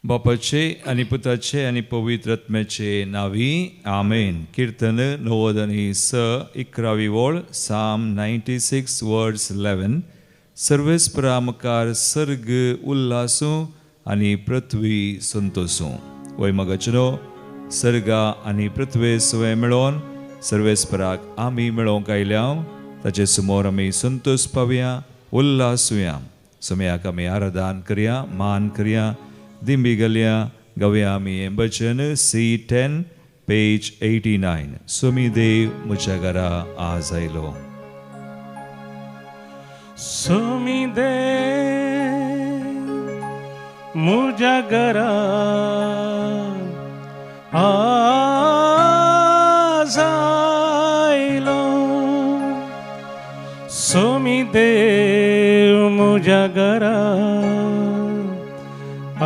बापाचे आणि पुताचे आणि पवित्र आत्म्याचे नावी आमेन. कीर्तन 90:11 वोळ साम 96 वर्ड्स 11. सर्वेस्परा मुखार सर्ग उल्हासू आणि पृथ्वी संतोषू. वैमगचनो सर्गा आणि पृथ्वे सवय मेळोन सर्वेस्पराक आमी मेळोंक आयल्या. ताचे समोर आमी संतोष पावया, उल्हासूया. समयाक आमी आराधन करया, मान करया, दिंबी घालया. गावया आमी हें भजन C10 पेज 89. सोमी देव म्हज्या घरा आज आयलो. सोमी देव म्हज्या घरा आज आयलो. सोमी देव म्हज्या घरा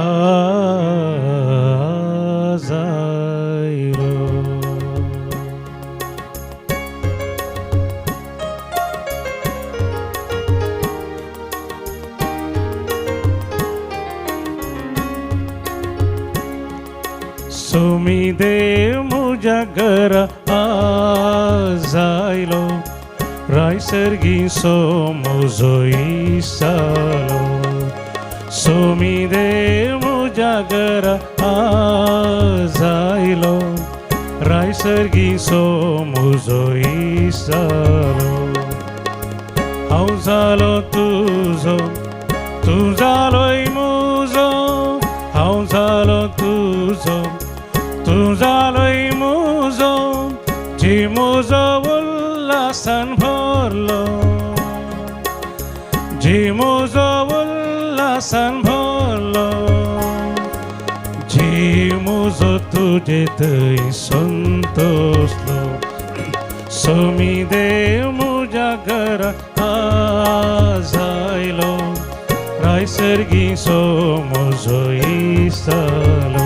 आज आयलो. सोमी देव म्हज्या घरा आज आयलो. रायसर्गी म्हजो इसालो. सोमी देव म्हज्या घरा आज आयलो. रायसर्गी म्हजो इसालो. हांव जालो तुजो, तूं जालोय म्हजो. हांव जालो तुजो, तूं जालोय म्हजो. जी म्हजो उल्हासान भरलो, जी म्हजो उल्हासान भरलो. जी म्हजो तुजे थंय संतोषलो. सोमी देव म्हज्या घरा आज आयलो. रायसर्गी म्हजो इसालो.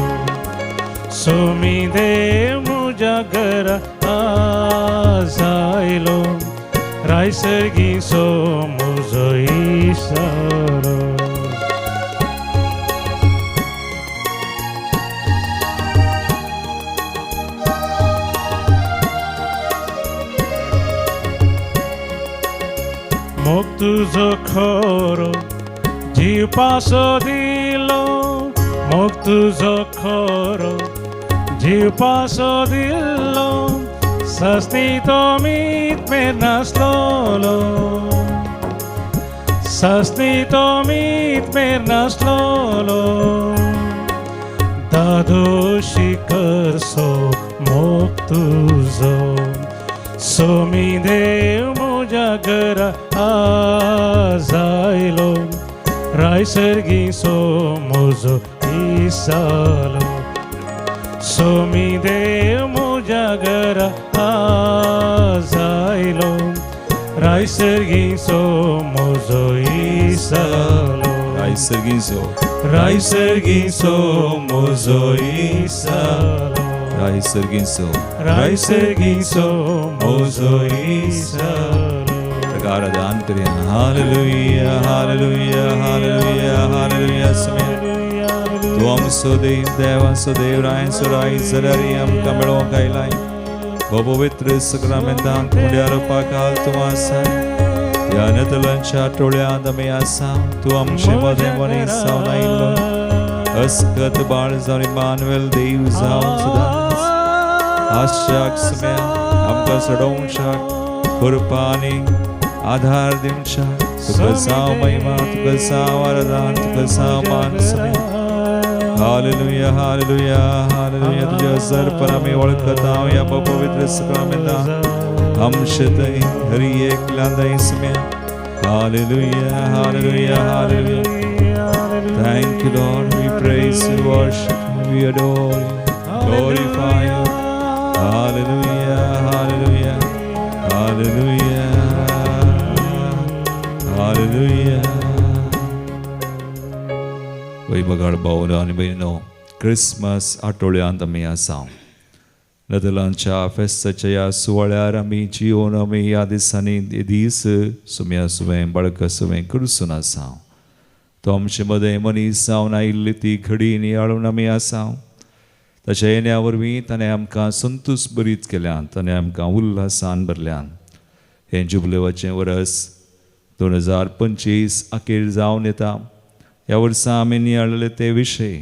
सोमी देव म्हज्या घरा आज आयलो. रायसर्गी म्हजो इसालो. मोग तुजो खरो जीव पासो दिलो. मोग तुजो खरो जीव पासो दिलो. सस्ती तो मीत मेर नासलोलो. सस्ती तो मीत मेर नासलोलो. दादोशी करसो मोग तुजो. सोमी देव म्हज्या घरा आज आयलो. रायसर्गी म्हजो इसालो. सोमी देव म्हज्या घरा आज आयलो. रायसर्गी म्हजो इसालो. रायसर्गी म्हजो इसालो. रायसर्गी म्हजो इसालो. आराधन करें. Hallelujah hallelujah hallelujah hallelujah. तुम सुदेव देवा सुदेव राय सुराय जरारी आमकां मेळोंक आयलाय. हो पवित्र सक्रामेंतान तुमच्या रूपाकाल तूं आसा. ह्या नदलांच्या टोळ्यांत आमी आसा. तूं आमचे मदें मनयसावन आयिल्लो. अस्कत बाळ जावन इमानुएल देव जावन सदांच आशाक सम्या आमकां सोडोवंक कृपानी आधार दिवंक. तुका जाव महिमा, तुका जाव आराधन, तुका जाव मान सम्या. Hallelujah hallelujah hallelujah. तुझ्या सर्पण आमी वळखता ह्या पवित्र सक्रामेंतान. आमचें हरी एकल्यांदाय सम्या. Hallelujah hallelujah hallelujah. Thank you Lord, we praise you, worship you, we adore you, glorify you. Hallelujah, hallelujah, hallelujah, hallelujah. वै बगाड भावनो आनी भयणीनो, क्रिसमस आठवड्यांत आमी आसा. नदलांच्या फेस्ताच्या ह्या सुवाळ्यार आमी जिवन आमी ह्या दिसांनी दीस सुम्या सुवें बाळका सुवें करसून आसा. तो आमचे मदें मनीस जावन आयिल्ली ती घडी नियाळून आमी आसां. ताच्या येण्या वरवीं ताणें आमकां संतोश बरीत केल्यान, ताणें आमकां उल्हासान भरल्यान. हें जुबलेवाचें वर्स 2025 अखेर जावन येता. ह्या वर्सा आमी नियाळले ते विशय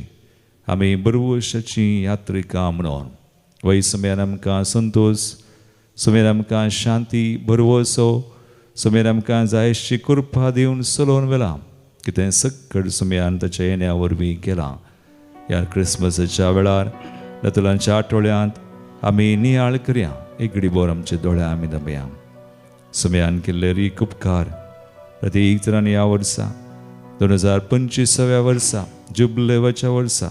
आमी बरवशाची यात्रिका म्हणून. वय सुमेर आमकां संतोश, सुमेर आमकां शांती, बरवसो, सुमेर आमकां जायशी कृपा दिवन चलोवन व्हेलां. कितें सक्कड सुमयान ताच्या येण्या वरवीं केलां. ह्या क्रिसमसाच्या वेळार नेतलांच्या आठवड्यांत आमी नियाळ करया. एक घडीभर आमचे दोळ्या आमी धांपया. सुमयान केल्ले रीक उपकार प्रत्येक तरान ह्या वर्सा 2025व्या वर्सा जुबलेवाच्या वर्सा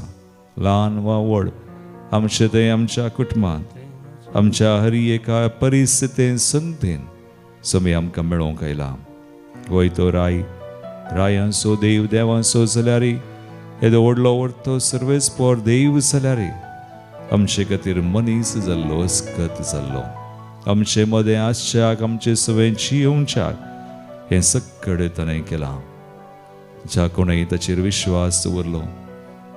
ल्हान वा व्हड आमचे थंय आमच्या कुटुंबांत, आमच्या हर एका परिस्थितीन संथेन सुमी आमकां मेळोवंक आयला. वय तो रायांचो देव देवांचो जाल्यारय, येदो व्हडलो व्हरतो सर्वेस्पर देव जाल्यारय आमचे खातीर मनीस जाल्लो, अस्कत जाल्लो. आमचे मदें आसच्याक, आमचे सवेन जियोवच्याक हें सक्कड ताणें केलां. ज्या कोणें ताचेर विश्वास दवरलो,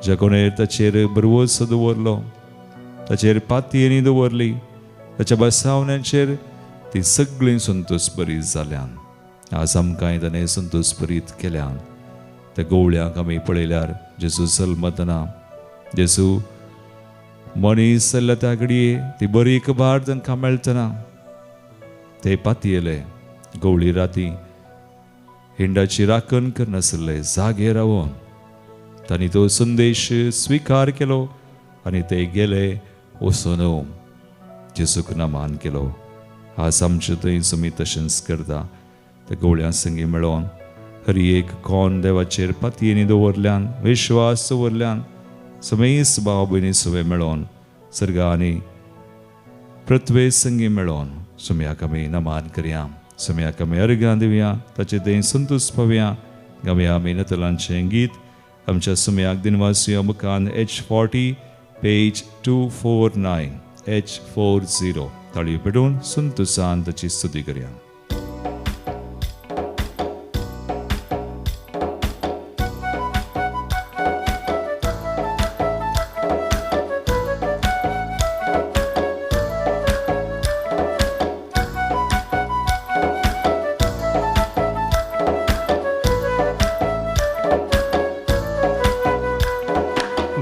ज्या कोणें ताचेर बरवसो दवरलो, ताचेर पातयेनी दवरली, ताच्या बसावण्यांचेर ती सगळीं संतोश बरीत जाल्यान. आज आमकांय ताणें संतोश बरीत केल्यान. त्या गवळ्याक आमी पळयल्यार जेजू जल्मतना, जेजू मनीस जाल्ल्या त्या घडये ती बरी खबर तांकां मेळटना ते पातयेले. गवळी राती हिंडाची राखण करनासले जागे रावून तांणी तो संदेश स्विकार केलो आनी ते गेले वचून जेजूक नमान केलो. आज आमचे थंय तुमी तशेंच करता. त्या गवळ्यां संगी मेळोन हर एक कोण देवाचेर पातयेनी दवरल्यान, विश्वास दवरल्यान समेस भाव भयणी सवे मेळोन सर्गा आनी पृथ्वे संगी मेळोन सुम्याक आमी नमान करया. सुम्याक आमी अर्गां दिवया, ताचे थंय संतोश पावया. गावया आमी नेतलांचें गीत आमच्या सुम्याक दिनवासी मुखान H40 पेज 249 H40 ताळयो पेटोवन संतोशान ताची स्तुती करया.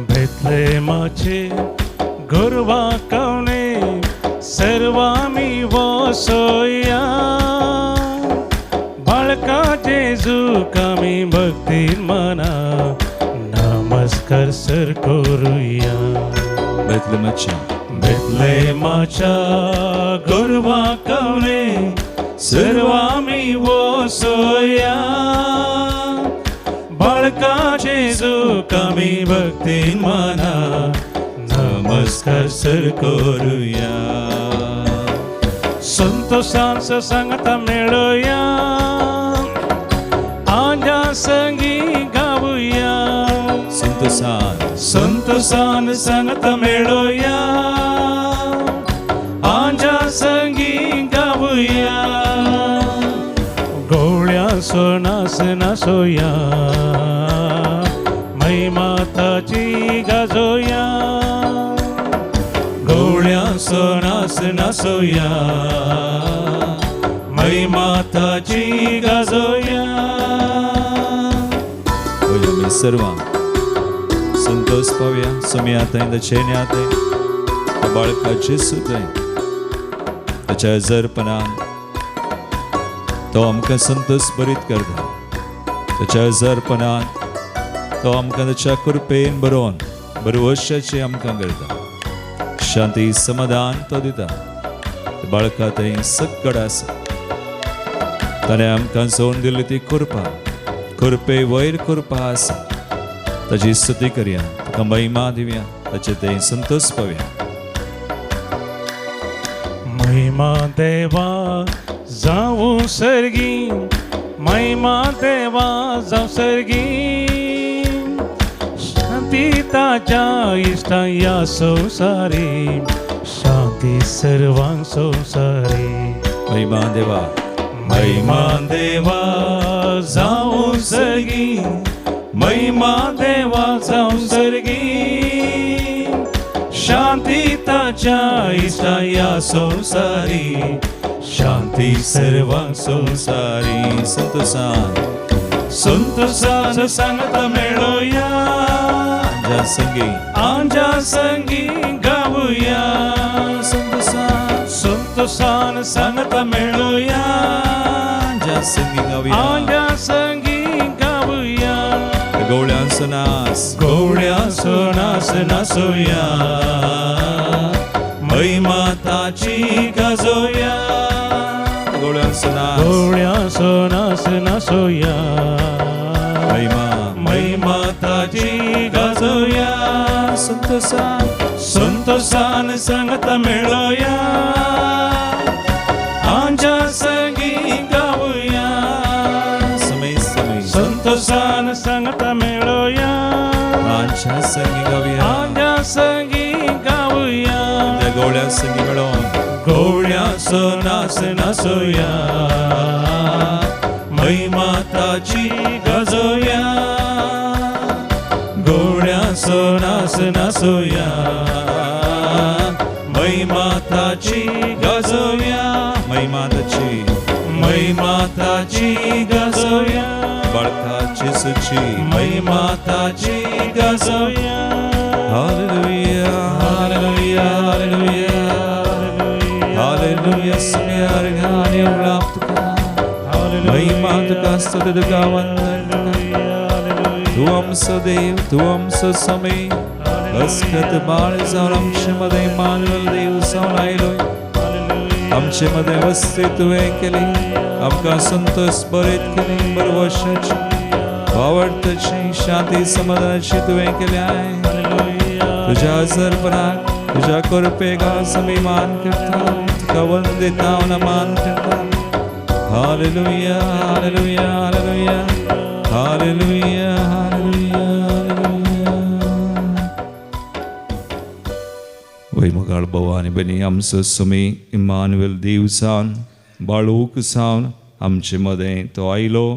बेथलेमाचे गोरवा कवणे सर्वामी वसोया. बाळका जेजू कामी भक्तीन मना नमस्कार सर करूया. बेथलेमाच्या गोरवा कवणे सर्वामी वसोया. बाळका जेजू कामी भक्तीन मना नमस्कार सर करूया. संतोषांचं सांगता मेळूया, आजा संगी गाऊया. संतोषान सांगता मेळूया, आजा संगी गाऊया. गवळ्या सोनास नासोया, मैमाताची गाजोया. गवळ्या सोनास नासोया, मैमाताची गाजोया. आमी सर्वांक संतोष पावया. सुम्या थंय ताचे थंय त्या बाळकाचे थंय ताच्या जरपणान तो आमकां संतोष बरीत करता. ताच्या जरपणान तो आमकां ताच्या कृपेन बरोवन बरवशाची आमकां करता. शांती समाधान तो दिता. बाळका थंय सक्कड आसा. ताणें आमकां सोडून दिली ती कृपा, कृपे वयर कृपा आसा. ताची स्तुती करया, ताका महिमा दिवया, ताचे थंय संतोष पावया. महिमा देवा जाऊं सर्गी, महिमा देवा जाऊं सर्गी. शांती ताच्या इष्टा या संसारी, शांती सर्वांग संसारी. महिमा देवा महिमा देवा जाऊं सर्गी, महिमा देवा संसर्गी शांती ताच्या इष्टा या संसारी शांती सर्वां संसारी संतोषान सांगता मेळोया आंजा संगी गावूया संतोषान सांगता मेळोया आंजा संगी गावूया गवळ्यांचो नास नासोया महिमा ताची गाजोया गवळ्यांचो नास नासोया महिमा ताची गाजोया संतोषान सांगता मेळोया आंजा संगी गावूया संतोषान सांगता मेळोया आंजा संगी गावूया गवळ्या संगी मेळोन गवळ्याचो नास नासोया महिमा ताची गाजोया गवळ्याचो नास नासोया महिमा ताची गाजोया महिमा ताची गाजोया बाळकाची सुची महिमा ताची गाजोया हालेलुया हालेलुया हालेलुया हालेलुया सगळ्या गाणे उलापतुका महिमा तुका स्तुती तुका वंदन तू आमचो देव तू आमचो समय हसकत बाळ जावन आमचे मध्ये मानवल देव जावन आयलोय आमचे मध्ये वस्ती तुवें केली आमकां संतोष बरेत केली बरवशाची आवडताची शांती समाधानाची तुवें केल्याय तुझ्या हजरपणाक तुझ्या कृपेक आमी मान करता तुका वंदिता नमान करता hallelujah hallelujah hallelujah hallelujah hallelujah वैमगाळ भवानी बनी आमचो सुमी इमानुएल देव जावन बाळूक जावन आमचे मदें तो आयलो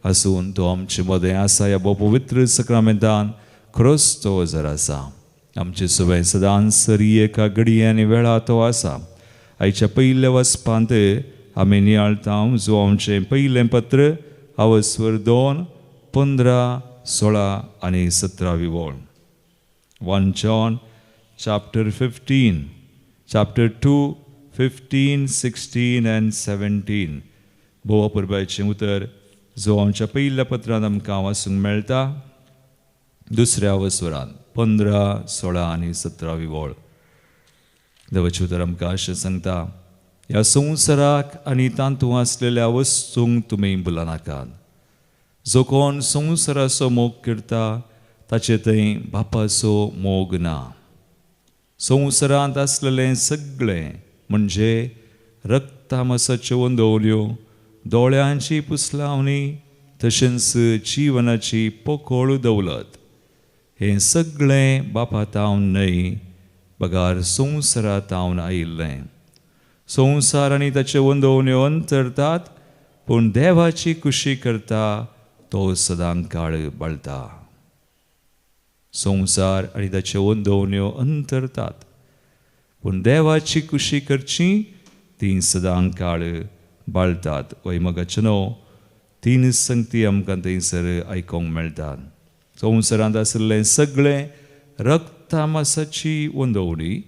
आसून तो आमचे मदें आसा ह्या पवित्र सक्रामेंतान खरोच तो हजर आसा आमचे सुबें सदांसर एका घडये आनी वेळा तो आसा आयच्या पयल्या वचपांत आमी नियाळता जो आमचें पयलें पत्र अवस्वर 2, 15, 16 आनी 17 ओळ 1 John chapter 15 chapter 2 15 16 and 17 बोवा पुरबायचें उतर जो आमच्या पयल्या पत्रांत आमकां वाचूंक मेळटा दुसऱ्या अवस्वरांत 15, 16 आनी 17 ओळ देवाचें उतर आमकां अशें सांगता ह्या संवसाराक आनी तांतूं आसलेल्या वस्तूंक तुमी भुलनाकात जो कोण संवसाराचो मोग करता ताचे थंय बापाचो मोग ना संवसारांत आसलेलें सगळें म्हणजे रक्तामसाच्यो वंदवल्यो दोळ्यांची पुसलावणी तशेंच जिवनाची पोकळ दौलत हें सगळें बापातावन न्हय बगार संवसारांतावन आयिल्लें संवसार आनी ताचे वंदवण्यो अंतरतात पूण देवाची खुशी करता तो सदां काळ बाळटा संवसार आनी ताचे वंदवण्यो अंतरतात पूण देवाची खुशी करची ती सदां काळ बाळटात वैमगाचनो 3 संगती आमकां थंयसर आयकोंक मेळटात संवसारांत आसलें सगळें रक्तामासाची वंदवणी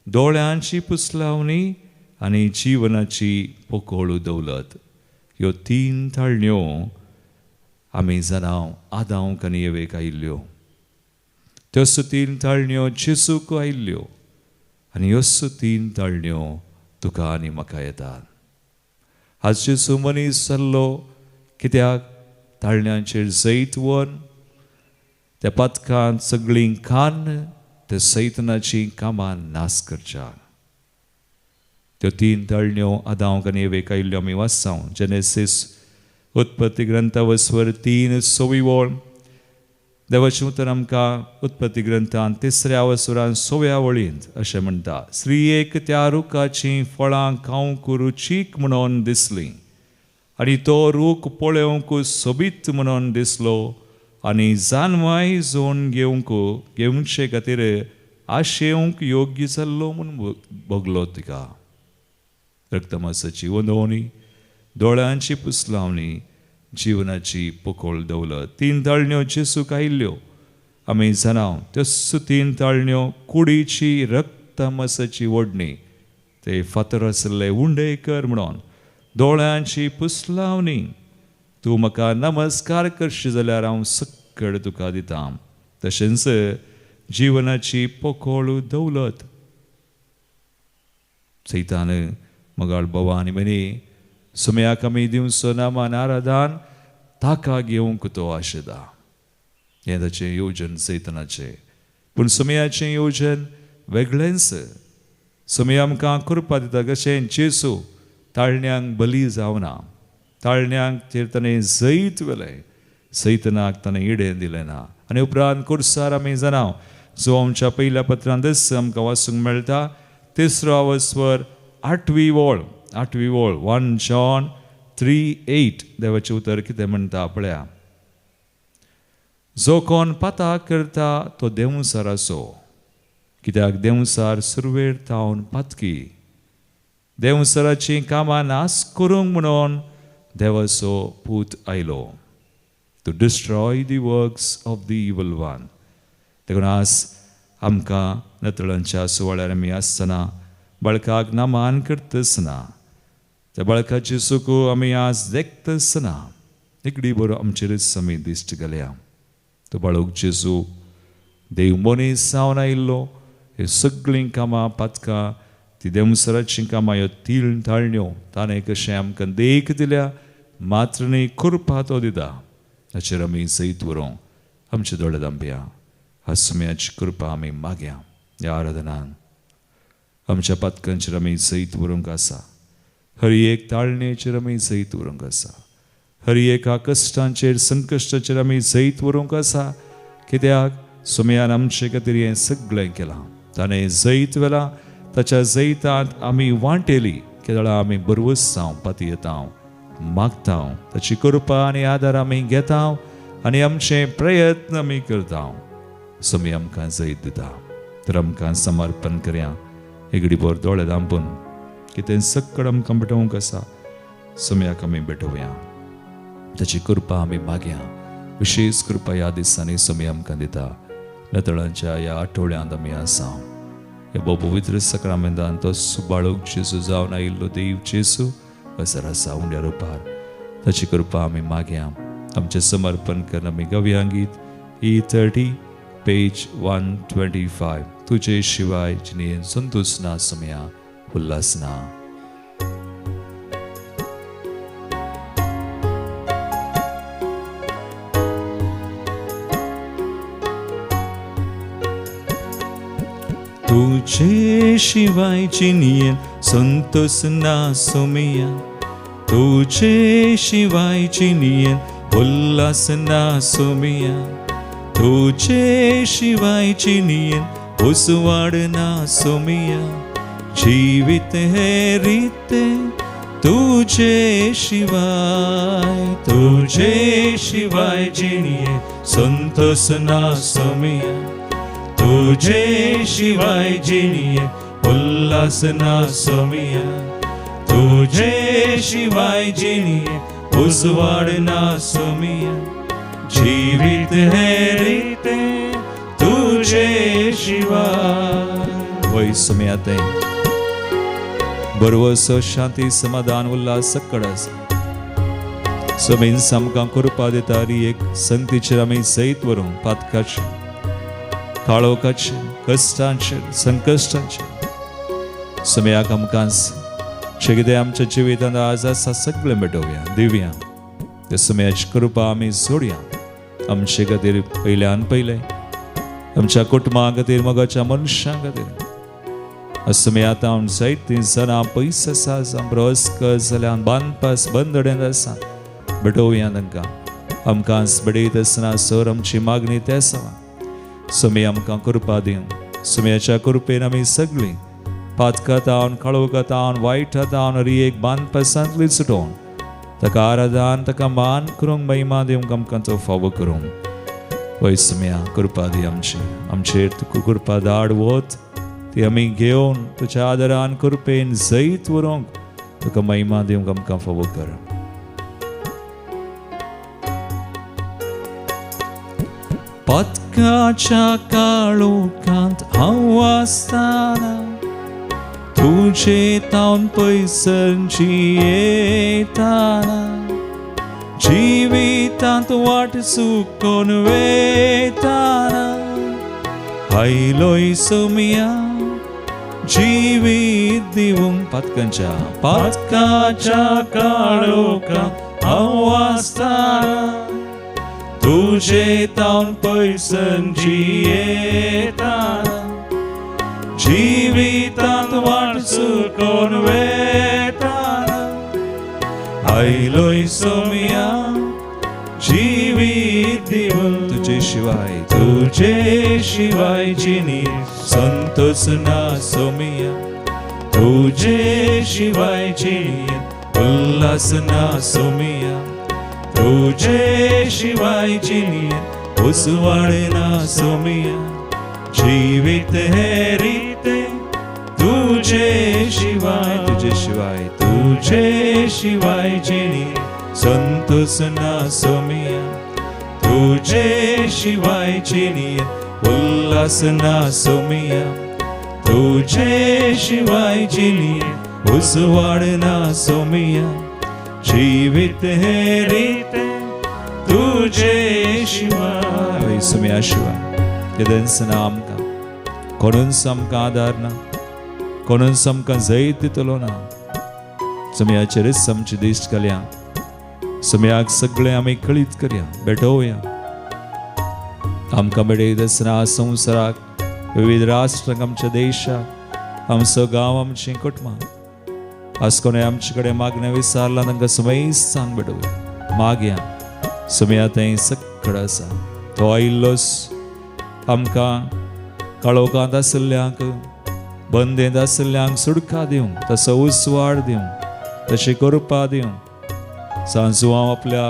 दोळ्यांची पुसलावणी आनी जिवनाची पोकळ दौलत ह्यो 3 थाळण्यो आमी जाणां आदांक आनी येवेक आयिल्ल्यो त्योच 3 थाळण्यो जेसूक आयिल्ल्यो आनी ह्योच 3 थाळण्यो तुका आनी म्हाका येतात आज जेसू मनीस जाल्लो कित्याक ताळण्यांचेर जैत वन त्या पथकांत सगळीं खान ते सैतनाची कामां नास करच्या त्यो 3 थाळण्यो आदांक आनी येवेक आयिल्ल्यो आमी वाचसां जेनेसीस उत्पत्ती ग्रंथ अवस्वर 3 6 ओळ देवाचें उतर आमकां उत्पत्ती ग्रंथांत 3ऱ्या अवस्वरांत 6व्या वळींत अशें म्हणटा स्त्रियेक त्या रुखाचीं फळां खावंक रुचीक म्हणून दिसलीं आनी तो रूख पळोवंक सोबीत म्हणून दिसलो आनी जानवाय जोन घेवंकशे खातीर आशेवंक योग्य जाल्लो म्हूण बगलो तिका. रक्तमासाची वंदवणी, दोळ्यांची पुसलावणी, जिवनाची पोकोळ दवलत. 3 ताळण्यो जेसूक आयिल्ल्यो आमी जाणाव. त्यो 3 ताळण्यो कुडीची रक्तमासाची ओडणी, ते फातर आसले उंडे कर म्हणून. दोळ्यांची पुसलावणी, तूं म्हाका नमस्कार करशी जाल्यार हांव सक्कड तुका दितां. तशेंच जिवनाची पोकोळ दवलत. सैतान मगाळ भवानी म्हणे सुमयाक आमी दिवचो नामान आराधान, ताका घेवंक तो आशेता. हें ताचें येवजन सैतानाचें. पूण सुमयाचें येवजन वेगळेंच. सुमया आमकां करपा दिता कशें जेसू ताळण्यांक बली जावना. ताळण्यांक तेर ताणें जैत वेलें, सैतानाक ताणें इडें दिलें ना. आनी उपरांत कुर्सार आमी जाणाव, जो आमच्या पयल्या पत्रांत आमकां वाचूंक मेळटा. 3रो स्वर 8वी ओळ 1 जॉन 3:8 देवाचें उतर कितें म्हणटा पळया. जो कोण पाताक करता तो देवसार आसो, कित्याक देवसार सुरवेर तावन पातकी. देवसाराची कामां नास करूंक म्हणून देवाचो पूत आयलो. To destroy the works of the evil one. देखून आज आमकां नतळांच्या सुवाळ्यार आमी आसतना बाळकाक नामान करतना, त्या बाळकाची सुकू आमी आज देखतना एकडी बरो आमचेरच आमी दिश्ट घालया. तो बाळूक जेजू देव मनीस जावन आयिल्लो. हे सगळीं कामां पातकां, ती देवसराची कामां, ह्यो 3 ताळण्यो ताणें कशें आमकां देख दिल्या, मात्र न्ही करपा तो दिता. हाचेर आमी जैत व्हरूं आमचे दोळे धांपया. हासम्याची कृपा आमी मागया. ह्या आराधनान आमच्या पातकांचेर आमी जैत व्हरूंक आसा. हर एक ताळणेचेर आमी जैत व्हरूंक आसा. हर एका कश्टांचेर, संकश्टाचेर आमी जैत व्हरूंक आसा. कित्याक सुमयान आमचे खातीर हें सगळें केलां. ताणें जैत वेलां, ताच्या जैतांत आमी वांटेली. केदळा आमी बरवस जावं पाती येता मागता. ताची कृपा आनी आदार आमी घेता आनी आमचे प्रयत्न आमी करता. सुमय आमकां जैत दिता. तर आमकां समर्पण करया. एकडी बोर दोळे धांपून कितें सक्कड आमकां भेटोवंक आसा, सुमयाक आमी भेटोवया. ताची कृपा आमी मागया. विशेष कृपा ह्या दिसांनी सुमय आमकां दिता. नतळांच्या ह्या आठवड्यांत आमी आसा. हे भोव पवित्र सक्रामेंतान तो बाळूक जेजू जावन आयिल्लो देव जेजू हजर आसा उंड्या रुपार. ताची कृपा आमी मागया. आमचें समर्पण करून आमी गावया गीत E30 पेज 125. तुजे शिवाय जिणेंत संतोष ना, सुमया उल्हास ना. तुझे शिवाय जिणेंत संतोष ना सुमया. तुझे शिवाय जिणेंत उल्हास ना सुमया. तुझे शिवाय जिणेंत उसवाड ना सुमया. जीवित है रीत तुझे शिवाय जिणेंत संतोष ना सुमया. तुझे शिवाय जिणेंत उल्हास ना सुमया. तुझे शिवाय जिणेंत उजवाड ना सुमया. जीवित है रीत तुझे शिवाय. वय सुमयाते बरवसो शांती समाधान उल्हास सक्कड आसा. सुमयन आमकां कृपा दिता. एक संगतीचेर आमी जैत व्हरूं पातकाचेर, काळोखाचेर, कश्टांचेर, संकश्टांचेर. सुमयाक आमकां जें कितें आमच्या जिवितांत आज आसा सगळें मेटोवया, दिवया. ते सुमयाची कृपा आमी जोडया. आमचे खातीर पयल्यान पयलें, आमच्या कुटुंबा खातीर, मोगाच्या मनशां खातीर. सुमय आतां हांव जायतीं जाणां पयस आसा, सामरो अस्कल जाल्यार बांदपास बंदडेंत आसा. भेटोवया तांकां. आमकां बडयत आसतना सर आमची मागणी तेंच आसा. सुमय आमकां कृपा दिवन, सुमयाच्या कृपेन आमी सगळीं पातकातावन, काळोखातावन, वायटातावन हर एक बांदपासांतली सुटोवन ताका आराधन, ताका मान करूंक, महिमा दिवंक आमकां तो फावो करूंक. वैसम्या कृपा दी आमचेर तुका कृपा धाड वत ती आमी घेवन तुज्या आदरान कृपेन जैत व्हरूंक तुका महिमा दिवंक आमकां फावो कर. पत्काच्या काळोखांत हांव आसतना तुजे तावन पयसची येताना जिवितांत वाट चुकोन वेताना आयलोय सोमिया जिवीत दिवंक पत्काच्या काळोखांत हांव आसतना तुजे तावन पयसची येताना जिवितांत वाट चुकोन वेताना आयलोय सोमिया जिवीत दिवंक तुजे शिवाय जिणी संतोष ना सोमिया तुजे शिवाय जिणी उल्हास ना सोमिया तुजे शिवाय जिणी उसवाड ना सोमिया जीवित है रीते तुझे शिवाय जिणी संतोष ना सोमिया तुझे शिवाय जिणी उल्हास ना सोमिया तुझे शिवाय जिणी उसवाड ना सोमिया जीवित है रीते तुझे शिवाय सोमिया शिवाय jeden amka कोणून समका आदार ना कोणून समका जैत दितलो ना समयाचेर समची दिश्ट घालया समयाक सगळे आमी कळीत करया बेटोवया आमकां बेडे दसरा संवसाराक विविध राष्ट्रांक आमच्या देशाक आमचो गांव आमची कुटुंबां आज कोणे आमचे कडेन मागणें विचारला तांकां समय सांग बेटोवया मागया समया थंय सकड आसा तो आयिल्लोस आमकां काळोखांत आसल्ल्यांक बंदेंत आसल्ल्यांक सुडका दिवंक तसो उसवाड दिवंक तशी कृपा दिवंक सांजू हांव आपल्या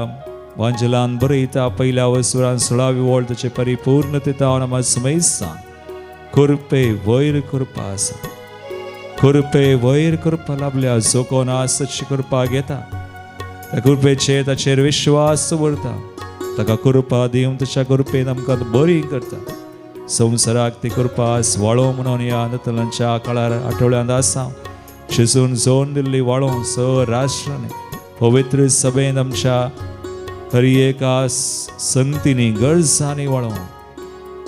वांजलान बरयता पहिल्या वसुरान 16वी वळ ताचे परिपूर्णतेत हांव म्हाका समय सांग कृपे वयर कृपा आसा कृपे वयर कृपा लाभल्या जो कोण आज तशी कृपा घेता त्या कृपेचेर ताचेर विश्वास दवरता ताका कृपा दिवन तशा कृपेन आमकां बरी करता संवसाराक ती कृपा वाळो म्हणून ह्या नतलांच्या काळार आठवड्यांत आसा शिजून जोन दिल्ली वाळो स राष्ट्रांनी पवित्र सभेन आमच्या हर एका संगतींनी गरजांनी वाळो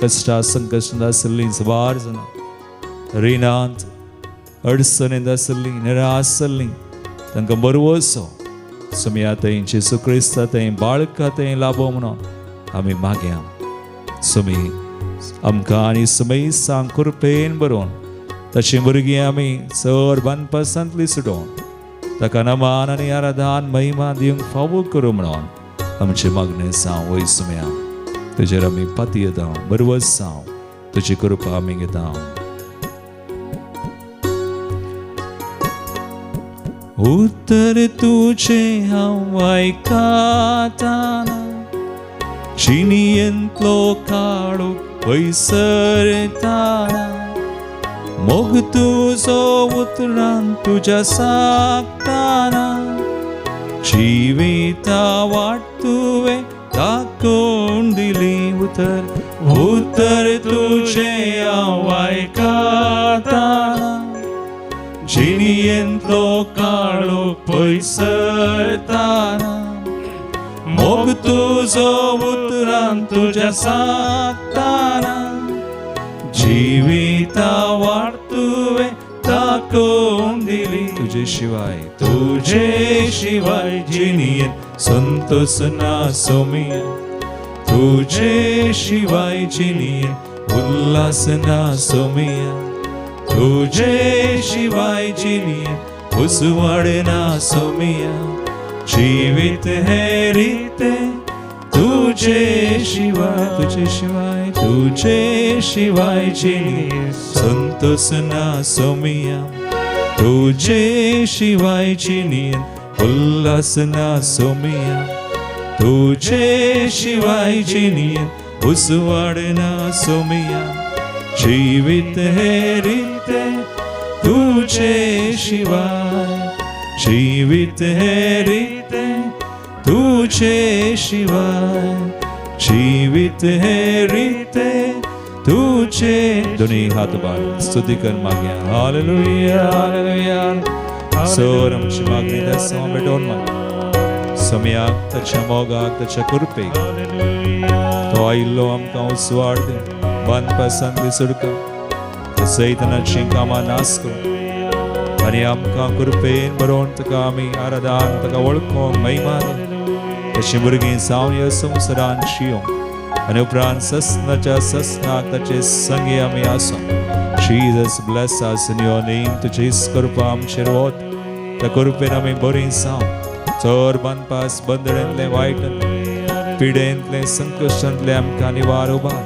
कश्टा संकश्टांत आसल्लीं जबार जाणां रिणांत अडचणींत आसल्लीं निराश आसल्लीं तांकां बरवसो समया थंय जेसू क्रिस्ता थंय बाळका थंय लाभो म्हणून आमी मागया समी आमकां आनी समय सांग कृपेन बरोवन तशी भुरगीं आमी चड बानपसांतली सुटोवन ताका नमान आनी आराधन महिमा दिवंक फावो करूं म्हणून आमचे मागणें सांग वय सुम्या तुजेर आमी पाती येता बरवस सांग तुजी कृपा आमी घेता उत्तर तुजे हांव आयकाताना जिणयेंतलो काळोख पयसरताना मोग तुजो उतरान तुज्या सागताना जिविता वाट तुवें दाखोवन दिली उतर तुजे हांव आयकाताना जिणयेंतलो काळोख पयसरताना मोग तुजो उतरान तुज्या सागताना जिविता वाट तुवें दाखोवन दिली तुजे शिवाय जिणयेंत संतोष ना सोमिया तुजे शिवाय जिणयेंत उल्हास ना सोमिया तुजे शिवाय जिणयेंत उसवाड ना सोमिया जीवित है रीते तुझे शिवाय जिणी संतोष ना सोमिया तुझे शिवाय जिणी उल्हास ना सोमिया तुझे शिवाय जिणी उसवाडना सोमिया जीवित है रीते तुझे शिवाय जीवित है रीते तुझे शिवाय जीवित है रीते तुझे दोन्ही हात बाळ स्तुती कर मागया हालेलुया हालेलुया सोर आमची मागणी त्या समोर भेटून माग सम्याक त्याच्या मोगाक त्याच्या कृपेक तो आयिल्लो आमकां उसवाडते बंद पसंती सुडका त्या सैतानाची कामां नास करून आनी आमकां कृपेन बरोवन तुका आमी आराधन तुका वळखूंक महिमा दी त्याची भुरगीं जावन ह्या संवसारान जियोंक आनी उपरांत ससनाच्या ससनाक ताचे संगी आमी आसूं Jesus bless us in your name तुजीच कृपा आमचेर वत त्या कृपेन आमी बरीं जावं चड बांदपास बंदड्यांतले वायटांतले पिडेंतले संकश्टांतले आमकां निवार उबार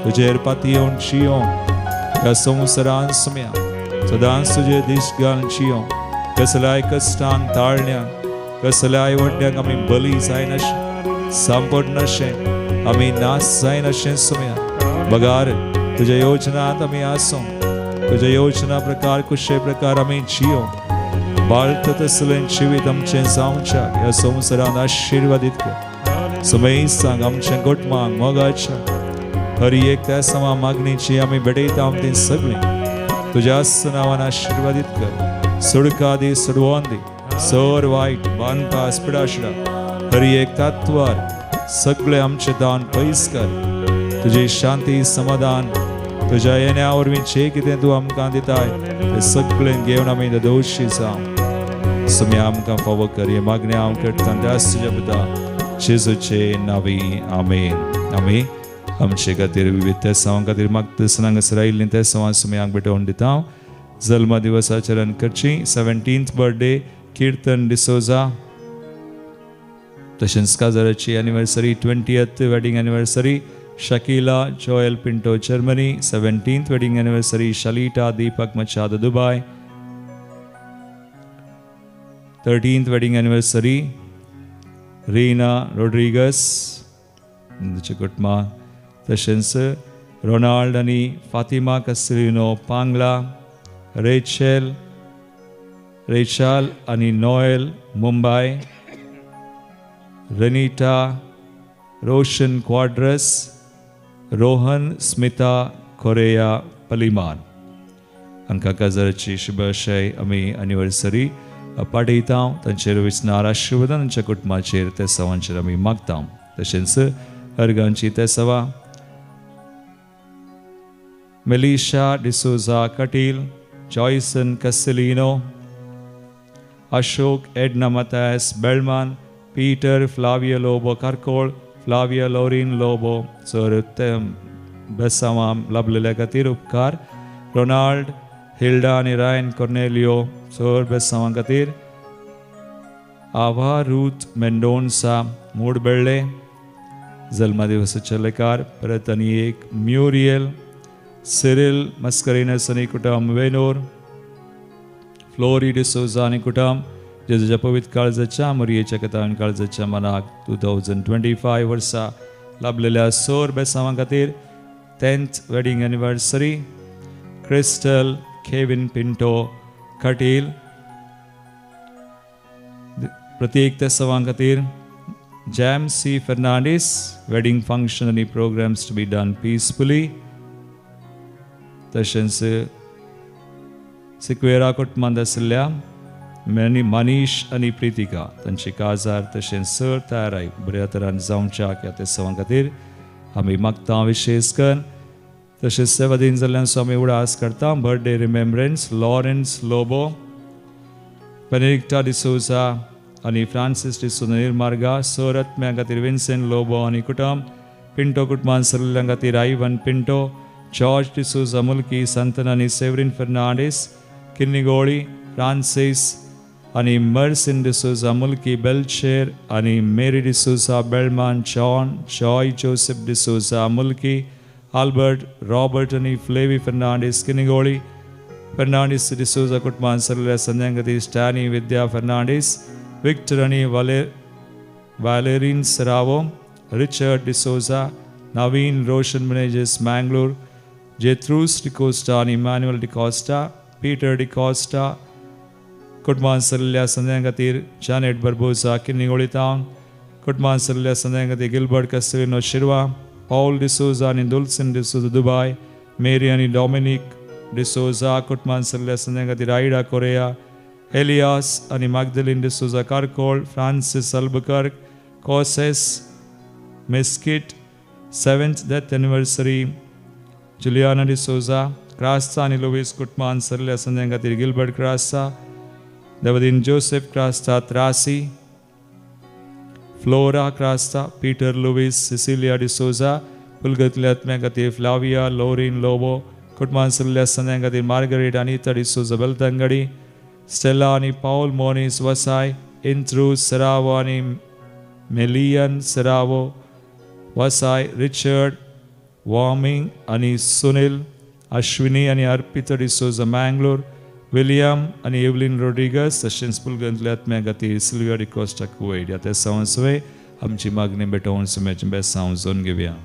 तुजेर पातयेवन जियोंक ह्या संवसारान सुम्या सदांच तुजे दीस घालून जियोंक कसल्याय कश्टांक ताळण्याक कसल्याय वड्ड्याक आमी बली जायनाशे सांपडनाशे आमी नास जायनाशे सुम्या बगार तुज्या योजनांत आमी आसूं तुज्या योजना प्रकार कुशे प्रकार आमी जियोंक बाळ्त तसलें जिवीत आमचें जावच्याक ह्या संवसारान आशिर्वादीत कर समेस्तांक आमच्या गोटमांक मोगाच्या हर एक त्या समा मागणीची आमी भेटयता ती सगळीं तुज्याच नांवान आशिर्वादीत कर सुडका दी सुडवोन दी सर वायट बांदपास पिडाशिडा हर एक तत्वार सगळे आमचे दान पयस कर तुजी शांती समाधान तुज्या येण्या वरवीं जें कितें तूं आमकां दिताय तें सगळें घेवन आमी दोशी जावं सुम्या आमकां फावो कर हे मागणी हांव करता त्याच तुज्या पुता जेजूचे नांवी आमेन आमी आमचे खातीर विविध तेसांवा खातीर मागता सनांगासर आयिल्लीं तेसांवा सुम्याक भेटोवन दिता जल्म दिवस आचरण करची 17th बर्थडे कीर्तन डिसोजा तशेंच काजाराची anniversary 20th wedding anniversary Shakila Joel Pinto Germany 17th wedding anniversary Shalita Deepak Machado Dubai 13th wedding anniversary Reena Rodrigues कुटुंबा तशेंच रोनाल्ड आनी फातिमा कस्लिनो पांगला रेचल आनी Noel Mumbai Ranita Roshan Quadros Rohan Smita Correia पलिमान हांकां काजाराची शुभाशय आमी एनिवर्सरी पाठयता तांचेर विसनार आशिर्वादान तांच्या कुटुंबाचेर त्या सवांचेर आमी मागता तशेंच अर्गांची त्या सवा मेलिशा डिसोजा कटील जॉयसन कस्लिनो अशोक एडना मतायस बेळमान पीटर फ्लावियो लोबो कारकोळ फ्लाविया लॉरिन लोबो सर बेसांवा लाभलेल्या खातीर उपकार रोनाल्ड हिल्डा आनी रायन कॉर्नेलियो सर बेसांवा खातीर आवा रूथ मेंडोन्सा मूड बेळ्ळे जल्मा दिवसाचे लेकार परत आनी एक म्युरियल सिरिल मस्करिनस आनी कुटुंब वेनोर फ्लोरी डिसोजा आनी कुटुंब जेजूच्या पवित्र काळजाच्या मरयेच्या कथान काळजाच्या मनाक 2025 वर्सा लाभलेल्या सोर बेसांवा खातीर 10th wedding anniversary Crystal Kevin Pinto Kateel प्रत्येक तेसावां खातीर जैम सी फर्नांडीस वेडिंग फंक्शन आनी programs to be done peacefully तशेंच सिक्वेरा कुटुंबांत आशिल्ल्या मनीश आनी प्रितिका तांची काजार तशेंच सर तयाराय बऱ्या तरान जावच्याक ह्या तेसावां खातीर आमी मागता विशेष करून तशेंच 7 दिन जाल्ल्यान आमी उडास करता बर्थडे रिमेम्ब्रन्स लॉरेन्स लोबो बेनेडिक्टा डिसोजा आनी फ्रांसिस डिसोजा निर्मार्गा सर आत्म्या खातीर विन्सेंट लोबो आनी कुटुंब पिंटो कुटुंबान सरिल्ल्यां खातीर आयवन पिंटो जॉर्ज डिसोजा मुल्की संतन आनी सेवरीन फर्नांडीस किन्निगोळी फ्रांसिस आनी मर्सिन डिसोजा मुल्की बेल्चेर आनी मेरी डिसोजा बेळमान जॉन जॉय जोसेफ डिसोजा मुल्की आल्बर्ट रॉबर्ट आनी फ्लेवी फर्नांडीस किन्निगोळी फर्नांडीस डिसोजा कुटुंबान सरिल्ल्या संद्यां खातीर स्टॅनी विद्या फर्नांडीस विक्टर आनी वालेरीन सरावो Richard D'Souza Naveen Roshan Meneges Mangalore, Jethrus D'Costa and Emmanuel D'Costa, Peter D'Costa, Kutman Salilya Sandangatir, Janet Barbosa, Kinigoli Town, Kutman Salilya Sandangatir, Gilbert Castellino Shirva, Paul D'Souza and Dulcin D'Souza Dubai, Mariani Dominic D'Souza, Kutman Salilya Sandangatir, Aida Correa, Elias and Magdalene D'Souza Carcol, Francis Albuquerque, Causes, Mesquite, 7th death anniversary, Juliana D'Souza, Krasta and Luis Kutman Salilya Sandangatir, Gilbert Krasta, Davadin Joseph Krasta Trasi, Flora Krasta, Peter Luis, Cecilia D'Souza, Pulgatlet Megatif, Flavia, Lauren Lobo, Kutman Salilya Sandangatir, Margaret Anita D'Souza Beltangadi, Stella ani Paul Moniz Vasai, Intru Saravo ani Melian Saravo, Vasai, Richard, Warming ani Sunil, Ashwini ani Arpita D'Souza Mangalore, William आणि Evelyn Rodrigues तशेंच पुलगंतल्यांतल्या खातीर Sylvia D'Costa Kuwait ह्या सांसवे आमची मागणी भेटोवन सुम्याचे best सांजोन घेवया.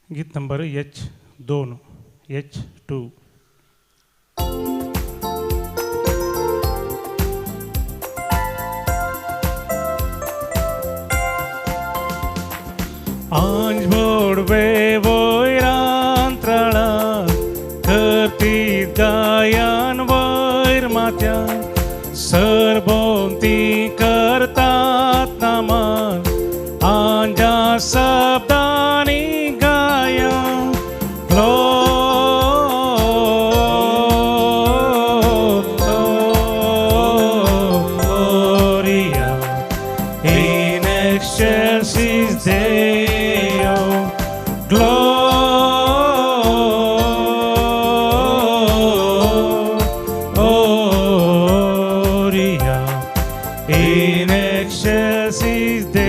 गीत number H2. Anj bodve voirantrala Kerti gayan voir matya Serbonti kertat naman Anja sabdani gaya Gloria in excelsis Deo Gloria in excelsis Deo.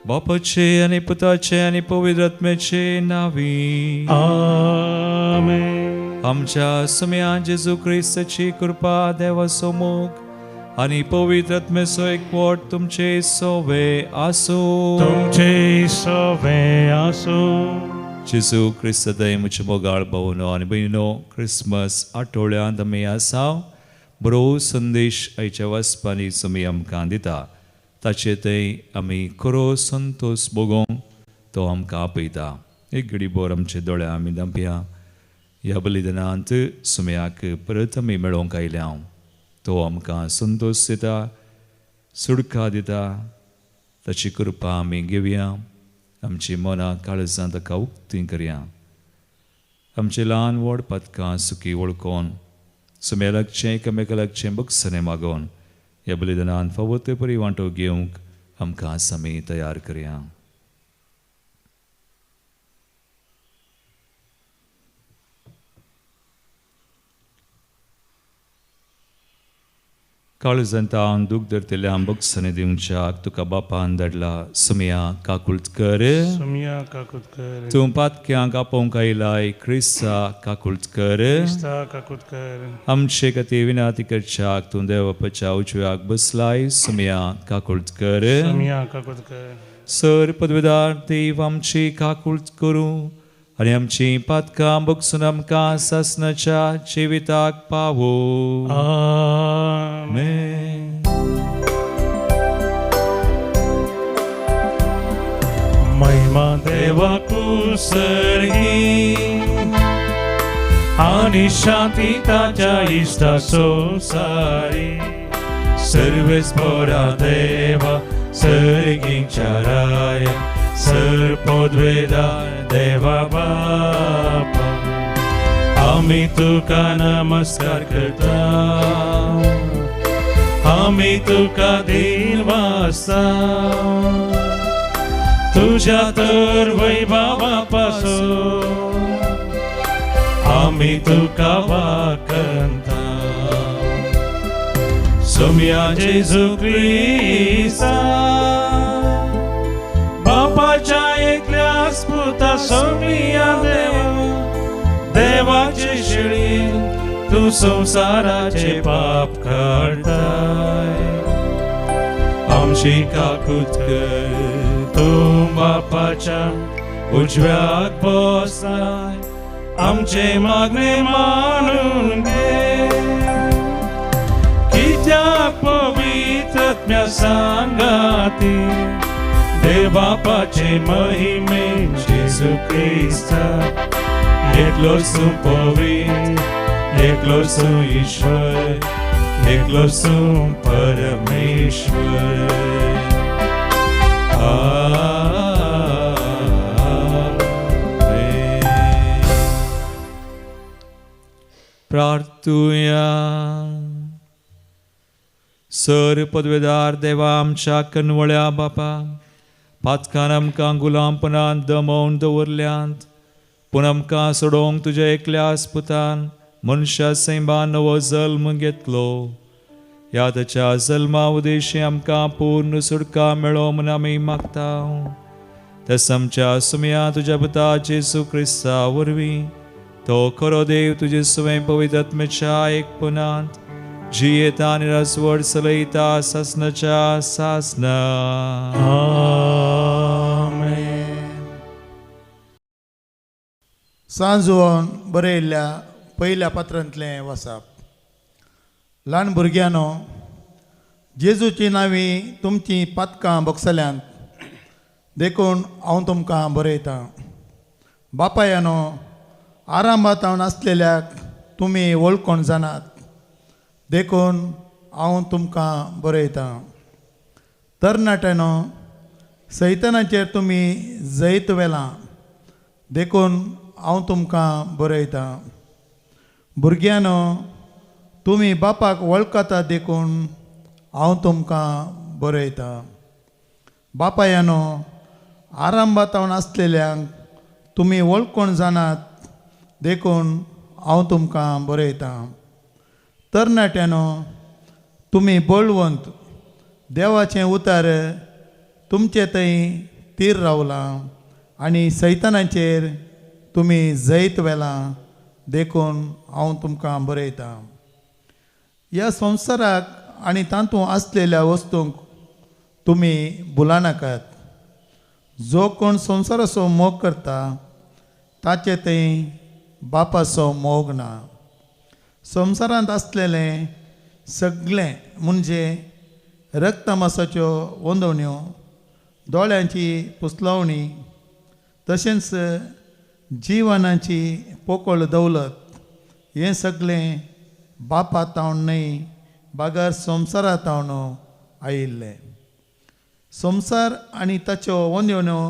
बापाचे आणि पुताचे आणि पवित्र आत्म्याचे नावी Amen. आमच्या सुम्या जेजू ख्रिस्ताची कृपा देवासमोर आणि पवित्र आत्म्याचो एकवट तुमचे सोवे आसो. तुमचे सवे आसो. जेजू ख्रिस्त दय मुझे मोगाळ भावनो आणि बहिणो क्रिसमस आठवड्यांत आमी आसाव बरो संदेश आयच्या वचपांनी तुमी आमकां दिता ताचे थंय आमी खरो संतोष भोगोंक तो आमकां आपयता. एक घडी भर आमचे दोळे आमी धांपया. ह्या बलिदानांत सुम्याक परत आमी मेळोवंक आयल्या तो आमकां संतोष दिता सुडका दिता ताची कृपा आमी घेवया. आमची मनां काळजां ताका उक्ती करया. आमचे ल्हान व्हड पथकां सुखी वळखोन सुम्या लागचें एकामेका लागचें बगसणें मागोवन ह्या बलिदानांत फावो ते परी वांटो घेवंक आमकां आमी तयार करया. काळजांतान दूख धरतल्या बगसणें दिवच्याक तुका बापान धाडला सुम्या काकुळकर. सुम्या काकुतकर. तूं पातक्यांक आपोवंक आयलाय क्रिस्ता काकुळकर. क्रिस्ता काकुतकर. आमचे खातीर विनाती करच्याक तूं देवापाच्या उजव्याक बसलाय सुम्या काकुळकर. सुम्या काकुतकर. सर पदवीदार देव आमची काकुळट करूं आनी आमची पातकां बगसून आमकां सासणाच्या जिविताक पावो. आमेन. महिमा देवाकू सर्गी आणि शांती ताच्या इष्टा संसारी सर्वेस बरा देवा सर्गींच्या राया सर्पोद्वेदार देवा बापा आम्ही तुका नमस्कार करता आम्ही तुका दिन वाजता तुझ्या तर वैभवापासून आम्ही तुका वाकंता सोम्या जेजू ख्रिस्ता बापाच्या एकल्याच पुता सोम्या देवाचे शिळी तू संसाराचे पाप काढताय आमची काकूत कर तू बापाच्या उजव्यात बसताय आमचे मागणे मानून घे कित्याक पवित्रात्म्या सांगाती देव बापाचे महिमे जेजू ख्रिस्ता एकलो सु पवित्र एकलो सु ईश्वर एकलो सु परमेश्वर प्रार्थूया. सर पदवेदार देवा आमच्या कनवळ्या बापा पातकान आमकां गुलामपणांत दमोवन दवरल्यांत पूण आमकां सोडोवंक तुज्या एकल्याच पुतान मनशा सैबान नवो जल्म घेतलो. ह्या ताच्या जल्मा उदेशी आमकां पूर्ण सुटका मेळो म्हूण आमी मागता. तस आमच्या सुमया तुज्या पुता जेजू क्रिस्ता वरवीं तो खरो देव तुजे सुवें पवित्र आत्म्याच्या एकपणांत जियेता आनी रासवड चलयता सासनाच्या सासना. सांजोवन बरयल्ल्या पयल्या पत्रांतलें वाचप. ल्हान भुरग्यांनो, जेजूची नांवी तुमची पातकां बक्षल्यांत देखून हांव तुमकां बरयतां. बापायानो, आरामांत हांव नासलेल्याक तुमी वळखून जाणात देखून हांव तुमकां बरयतां. तरणाट्यानो, सैतानाचेर तुमी जैत वेलां देखून हांव तुमकां बरयतां. भुरग्यांनो, तुमी बापाक वळखता देखून हांव तुमकां बरयतां. बापायानो, आरामांत हांव नासलेल्यांक तुमी वळखून जाणात देखून हांव तुमकां बरयतां. तरणाट्यानो, तुमी बळवंत देवाचें उतार तुमचे थंय तीर रावलां आनी सैतानाचेर तुमी जैत वेलां देखून हांव तुमकां बरयतां. ह्या संवसाराक आनी तातूंत आसलेल्या वस्तूंक तुमी भुलानाकात. जो कोण संवसाराचो मोग करता ताचे थंय बापाचो मोग ना. संवसारांत आसलेलें सगळें म्हणजे रक्तमासाच्यो वंदवण्यो, दोळ्यांची पुसलवणी, तशेंच जिवनाची पोकळ दौलत हें सगळें बापा तावन न्हय बागार संवसारा तावन आयिल्लें. संवसार आनी ताच्यो वंदवण्यो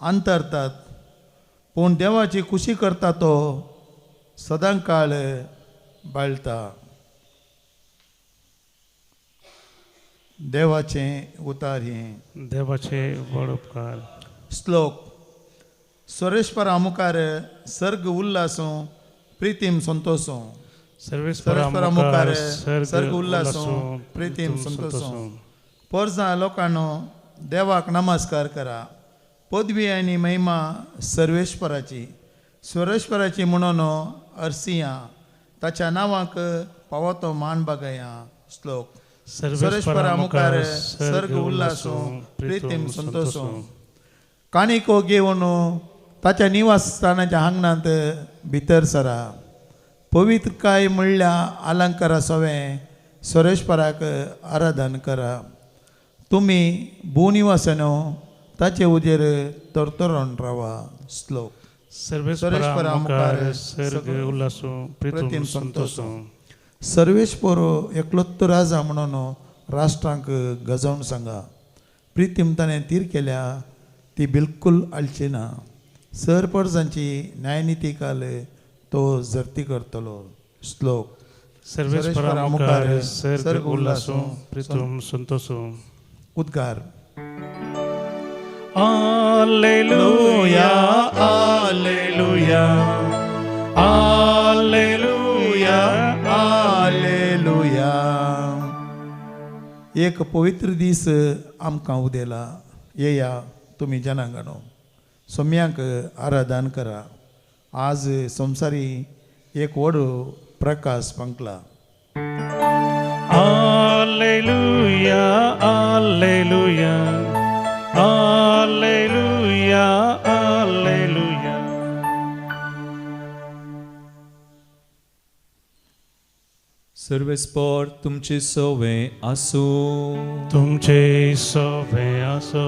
अंतरतात पूण देवाची खुशी करता तो सदांकाळ बाळटा. देवाचें उतार हें. देवाचे व्हड उपकार. श्लोक. सर्वेश्वरा मुखार सर्ग उल्लासूं प्रितीम संतोषूं. सर्वेश्वरा मुखार सर्ग उल्लासूं प्रितीम संतोषूं. पोरसां लोकांनो, देवाक नमस्कार करा. पदवी आनी महिमा सर्वेश्वराची. सर्वेश्वराची म्हणून अर्सिया ताच्या नांवाक पावो तो मान बागया. श्लोक. सर्वेश्वरा मुखार सर्ग उल्लासूं प्रितीम संतोषूं. काणिको घेवन ताच्या निवासस्थानाच्या आंगणांत भितर सरा. पवित्रकाय म्हणल्या अलंकारा सवें सर्वेश्वराक आराधन करा. तुमी भूनिवासानो ताचे उजेर तरतरून रावा. श्लोक. सर्वेस्परा मुखार सर्ग उल्लासो प्रीतम संतोषो. सर्वेश्वर एकलोत्तो राजा म्हणून राष्ट्रांक गजावून सांगा. प्रितीम ताणें तीर केल्या ती बिलकुल आळची ना. सरपरजांची न्यायनिती काल तो जर्ती करतलो. श्लोक. सर्वेस्परा मुखार सर्ग उल्लासो प्रीतम संतोषो. उद्गार. Alleluia, Alleluia, Alleluia, hallelujah. एक पवित्र दीस आमकां उदेला. येया तुमी जनांगणो, सोम्यांक आराधन करा. आज संवसारी एक व्हड प्रकाश पंकला. Alleluia, Alleluia, Alleluia, Alleluia. सर्वेस्पर तुमचे सोवे आसू. तुमचे सोवे आसो.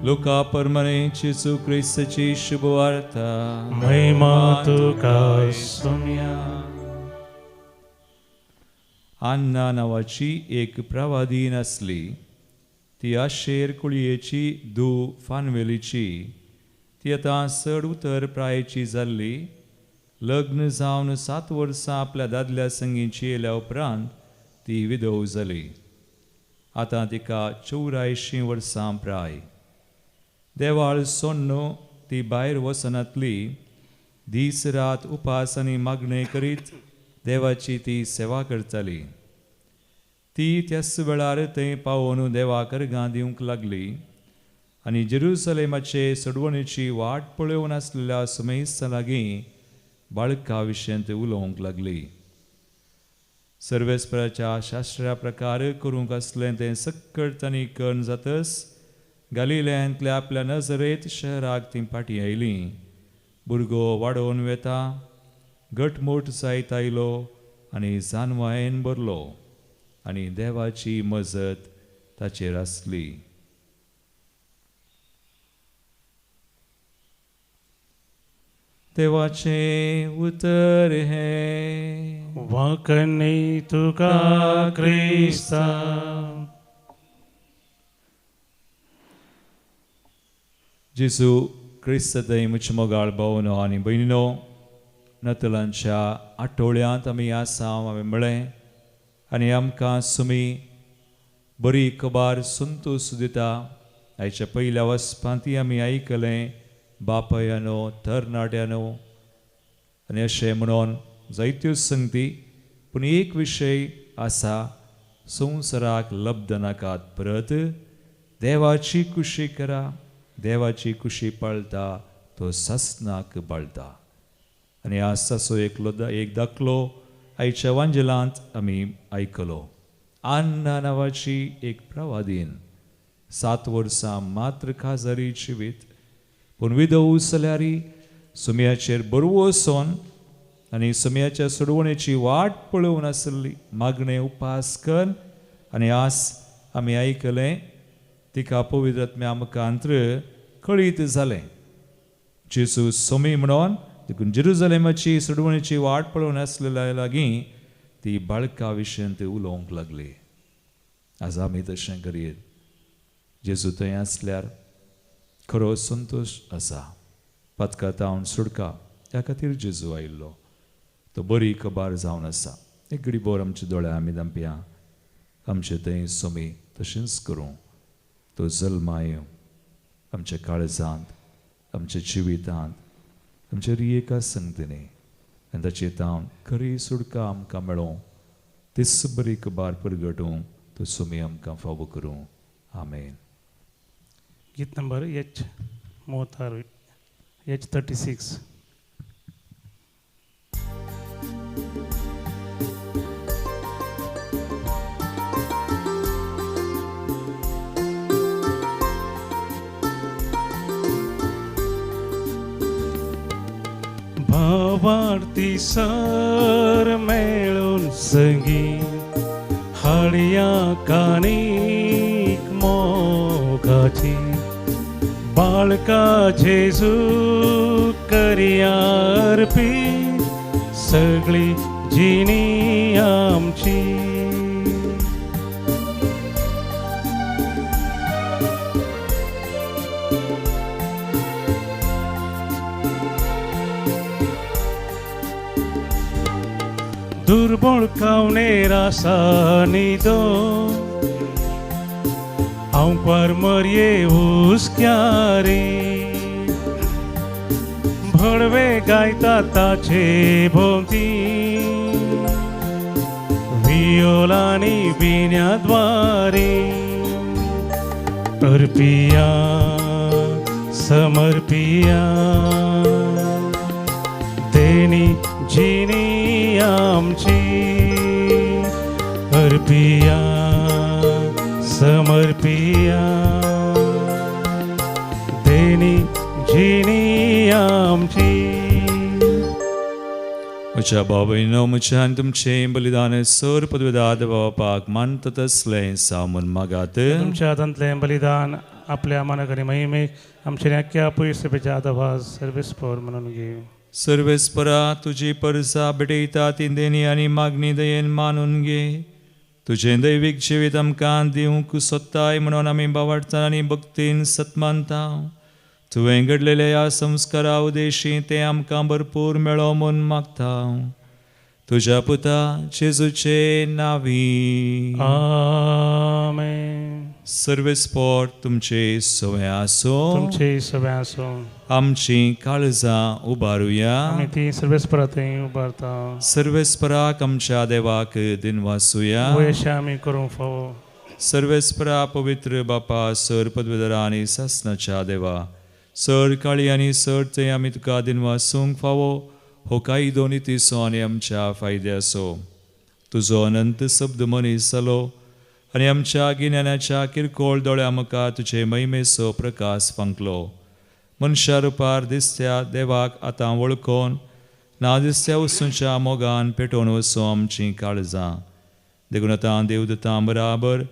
लोका परमने जेजू ख्रिस्ताची शुभवार्ता. महिमा तुका सोम्या. अन्ना नावाची एक प्रवादीन असली. ती आशेर कुळयेची फानवेलीची. ती आतां चड उतर प्रायेची जाल्ली. लग्न जावन 7 वर्सां आपल्या दादल्या संगीची येयल्या उपरांत ती विधव जाली. आतां तिका 84 वर्सां प्राय. देवाळ सोडून ती भायर वचनातली. दीस रात उपास आनी मागणे करीत देवाची ती सेवा करताली. ती त्याच वेळार थंय पावून देवाक अर्घां दिवंक लागली आनी जेरुसलेमाचे सोडवणेची वाट पळोवन आसलेल्या सुमेस्ता लागीं बाळका विशयंत उलोवंक लागली. सर्वेस्पराच्या शास्त्रा प्रकार करूंक आसलें तें सक्कट तांणी कर्ण जातच गलिलायांतल्या आपल्या नजरेत शहराक ती फाटीं आयली. भुरगो वाडोवन वेता. घटमूट जायत आयलो आनी जानवायेन भरलो आनी देवाची मजत ताचेर आसली. देवाचे उतर हे. वाकणे तुका क्रिस्ता. जेजू क्रिस्त थंय म्हजे मोगाळ भावनो आनी भयणीनो, नतलांच्या आठवड्यांत आमी आसा हांवें म्हळें आनी आमकां सुमी बरी खबर संतोश दिता. आयच्या पयल्या वचपांती आमी आयकलें बापयानो तरणाट्यानो आनी अशें म्हणून जायत्यो संगती. पूण एक विशय आसा, संवसाराक लब्ध नाकात परत देवाची कुशी करा. देवाची कुशी पाळटा तो सासनाक बाळटा. आनी आज ताचो एक दाखलो आयच्या वांजेलांत आमी आयकलो. अन्ना नांवाची एक प्रवादीन 7 वर्सां मात्र खाजारी जिवीत. पूण विधव जाल्यारी सुमयाचेर बरवो वचोन आनी सुमयाच्या सोडवणेची वाट पळोवन आसली. मागणे उपास कर आनी आज आमी आयकलें तिका पवित्र आत्म्या आमकां अंतर कळीत जालें. जेजू सोमी म्हणून देखून जेरुसलेमाची सोडवणेची वाट पळोवन आसलेल्या लागीं ती बाळका विशयंत उलोवंक लागली. आज आमी तशें करीत. जेजू थंय आसल्यार खरो संतोश आसा. पथकातावन सुडका ह्या खातीर जेजू आयिल्लो. तो बरी खबर जावन आसा. एक घडीभर आमच्या दोळ्या आमी धांपया. आमचे थंय सोमी तशेंच करूं. तो जल्माय आमच्या काळजांत, आमच्या जिवितांत, आमच्या रियेका संगतीने आनी ताची तावन खरी सुडका आमकां मेळों. तीच बरी खबर परगटूं तो सोमी आमकां फावो करूं. आमेन. गीत नंबर H36. भावार्थी सर मेळून संगी हाडया कानीक मोगाची. बाळका जेजू करिया अर्पीत सगळी जिणी आमची. दुर्बळ कावनेरा सानिदो हांव परमरये हुस्क्यारे भडवे गायता ताचे भोवती वियोलांनी बिन्याद्वारे अर्पिया समर्पिया देणी जिणी आमची अर्पिया समर्पिया देणी जिणी आमची. म्हज्या भाव भयणो म्हज्यान तुमचें बलिदान सर पदवेदाद बापाक मानता तसलें सामून मागात. तुमच्या हातांतलें बलिदान आपल्या मनाकरी महिमेक आमच्या अख्ख्या पयसपेच्या आदवाज सर्वेस्पर म्हणून घे. सर्वेस्परा तुजी परसा भेटयता ती देणी आनी मागणी दयेन मानून घे. तुजें दैवीक जिवीत आमकां दिवंक सोदताय म्हणून आमी बावार्थान आनी भक्तीन सतमानता. तुवें घडलेल्या ह्या संस्कारा उदेशी ते आमकां भरपूर मेळो म्हूण मागता. तुज्या पुता जेजूचे नांवी आमेन. सर्वेस्पर तुमचे सवय आसो. तुमचे सगळे आसो. आमची काळजां उबारुया. आमी ती सर्वेस्परा थंय उबारता. सर्वेस्पराक आमच्या देवाक दिनवासुया. वयशे आमी करूंक फावो. सर्वेस्परा पवित्र बापा सर पदवेदारा आनी सासणाच्या देवा सर काळी आनी सर ते आमी तुका दिनवासूंक फावो हो कायदो नितीसो आनी आमच्या फायद्याचो. तुजो अनंत शब्द मनीस जालो आनी आमच्या गिन्यानाच्या किरकोळ दोळ्या मुखार तुजे महिमेचो प्रकाश फांकलो. मनशा रुपार दिसत्या देवाक आतां वळखोन ना दिसत्या वस्तूंच्या मोगान पेटोवन वचो आमचीं काळजां. देखून आतां देवदतां बराबर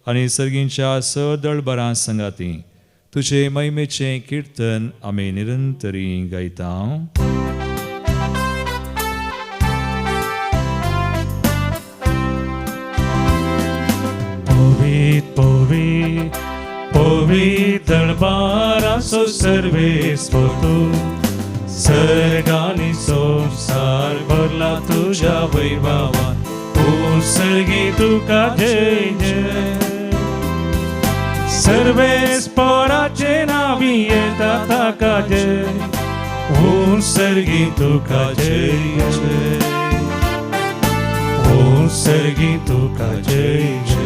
आनी सर्गींच्या स दळबरां संगाती तुजे महिमेचें किर्तन आमी निरंतरी गायता. पोवीत पोवीत पोवीत दळबारासो सर्वेस्पर तूं सर्गांनी संसार भरला तुज्या वैभवान. सर्गी तुका जय जय. सर्वेस्पराचे नावी येता ताका जय. सर्गी तुका जय जय. सर्गी तुका जय जय.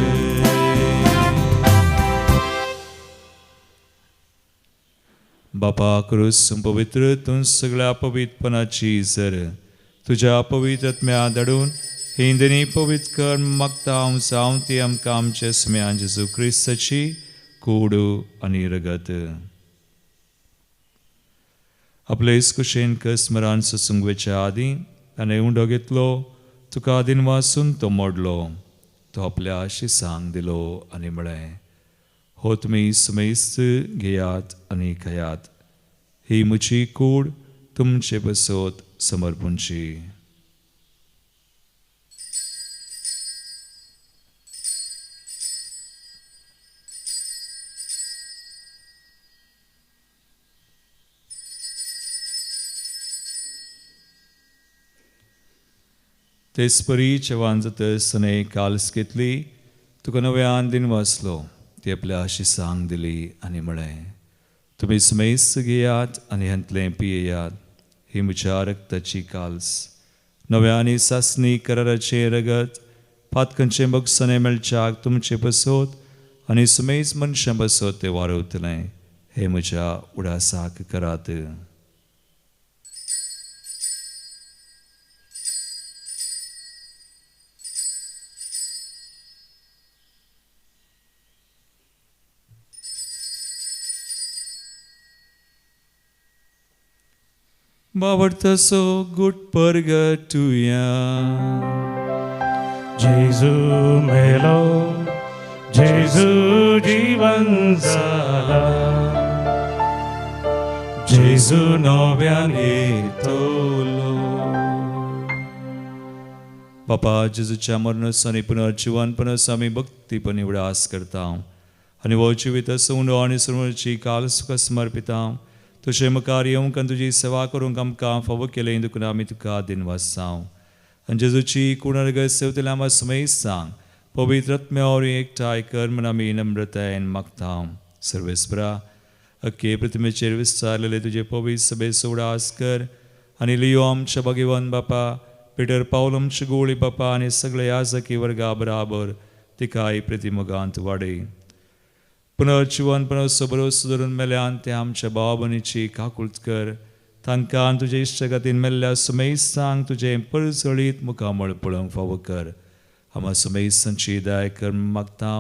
बापा क्रूस पवित्र तूं सगळ्या पवित्रपणाची जर तुज्या पवित्रत्म्या धाडून हिंदनी पवित्र कर मागता हांव जावं ती आमकां आमचे स्म्या जेजू क्रिस्ताची कूड आनी रगत. आपले कुशेन स्मरण सुसुंगवेच्या आदीं ताणें उंडो घेतलो तुका दिनवासून तो मोडलो तो आपल्या शिसांक दिलो आनी म्हळें हो तुमी समेस्त घेयात आनी खायात. ही म्हजी कूड तुमचे बसत समर्पूंची. तेचपरी चेवान जातसने काल्स घेतली तुका नव्यान दिनवासलो ती आपल्या शिसांक दिली आनी म्हळें तुमी समेस्त घेयात आनी हेंतलें पियेयात. ही म्हज्या रक्ताची काल्स नव्या आनी सासणी कराराचें रगत पातकांचे बगसणे मेळच्याक तुमचे बसत आनी समेस्त मनशां बसत तें वारवतलें. हे म्हज्या उडासाक करात. बावडतसो गुट परगटुया. जेजू मेलो जेजू जीवन जाला जेजू नव्यान येतलो. बापा जेजूच्या मरणास आणि पुनर्जीवनपणास आम्ही भक्तीपणे उडास करता आणि वो जिवीत सोंडो आणि सर्वांची काल सुख समर्पिता. तुझे मुखार येवंक आनी तुजी सेवा करूंक आमकां फावो केले देखून आमी तुका दिनवासांव. आनी जेजूची कुणर्ग सेवतल्या आमकां समय सांग पवित्र आत्म्यावर एकठांय कर म्हण आमी नम्रतायेन मागता. सर्वेस्परा अख्खे पृथ्वीचेर विस्तारलेले तुजे पवित्र सभेचो उडास कर आनी लियो आमच्या भगवान बापा पिटर पावल आमचे गोळी बापा आनी सगळे याजकी वर्गा बराबर तिकाय प्रतिमोगांत वाडय. पुनर्जीवनपणाचो भरोसो धरून मेल्यान ते आमच्या भाव भयणीची काकुळट कर. तांकां तुजे इश्टगतीन मेल्ल्या सुमेसांक तुजे परजळीत मुखामळ पळोवंक फावो कर. आम्हा सुमेसांची दया कर मागता.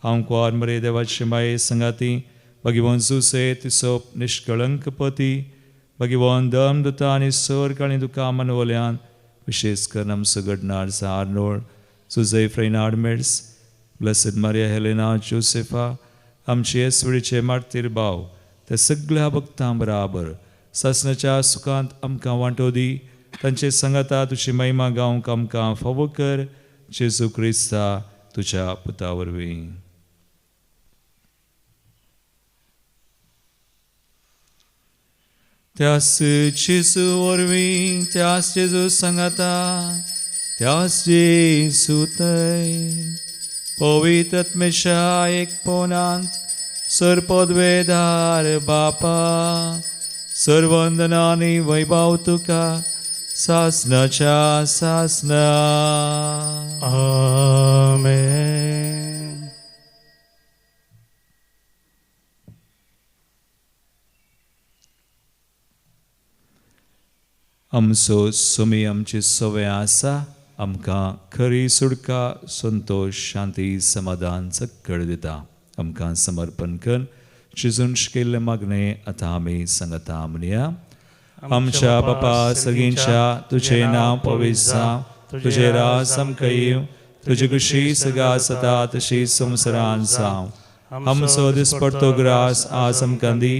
हांव कुवार मरे देवाची माये संगाती भगवान जुसे तिसो निश्कळंक पती भगवान धर्मदूता आनी सर काळी तुका मनवल्यान विशेष करून आमचो घडणार आर्नोल्ड सुजय फ्रेनार्ड मेड्स ब्लेसड मारिया हेलेना जोसेफा आमचे येसुडीचे मार्तीर भाव ते सगळ्या भक्तां बराबर सासणाच्या सुखांत आमकां वांटो दी. तांचे संगता तुजी महिमा गावंक आमकां फावो कर. जेजू क्रिस्ता तुज्या पुता वरवीं. त्याच जेजू वरवीं त्याच जेजू संगता त्याच जेजू थंय पवित्र आत्म्याच्या एकपणांत सरपदवेदार बापा सर्वंदनानी वैभव तुका सासणाच्या सासना. आमेन. आमचो सुमी आमची सवय आसा आमकां खरी सुडका संतोष शांती समाधान चक्कड दिता. आमकां समर्पण कर चिजून शिकयल्ले मागणे आतां आमी सांगता म्हणया. आमच्या बापा सगळींच्या तुझे नांव पवित्र जावं. तुझे राज आमकां येवं. तुजी खुशी सगळा सता तशी संवसारांत जावं. आमचो दिसपडटो ग्रास आज आमकां दी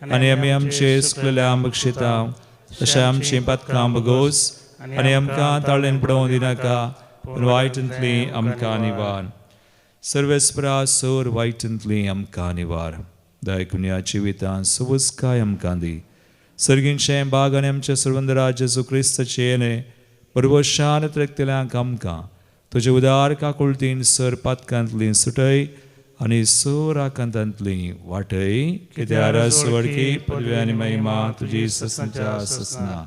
आनी आमी आमचे सुकलेल्या बक्षिता तशें आमची पातकां बगोस आनी आमकां ताळेन पडोवं दिनाका पूण वायटांतली आमकां निवार. सर्वेस्परा सोर वायटांतली आमकां निवार. दयकुन्या जिवितांत सुवस्काय आमकां दी. सर्गींचे बाग आनी आमचे सर्वंदरा जेजू क्रिस्ताचे येणे बरोबर शांत रक्तल्यांक आमकां तुजे उदार काकुळटीन सर पातकांतली सुटय आनी सोर आकांतांतली वाटय. कित्याक रस वडकी पदवी आनी महिमा तुजी ससनाच्या ससना.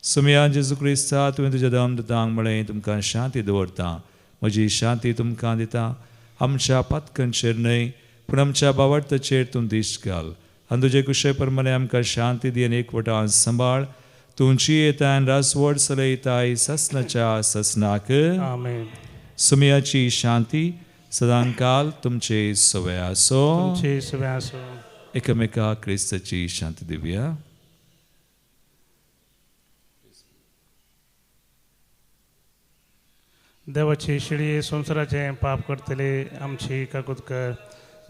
सुमया जेजू क्रिस्ता तुवें तुज्या धर्मदूतांक म्हळें तुमकां शांती दवरता. म्हजी शांती तुमकां दिता. आमच्या पातकांचेर न्हय पूण आमच्या बावडताचेर तूं दिश्ट घाल आनी तुजे कुशे प्रमाणे आमकां शांती दी आनी एकवटान सांबाळ. तुमची येतान रासवड चलयताय ससनाच्या ससनाक. आमेन. सुमयाची शांती सदां काल तुमचे सवय आसो. तुमचे सवय आसो. एकामेकाक क्रिस्ताची शांती दिवया. देवाची शिडी संवसाराचे पाप करतले आमची काकूत कर.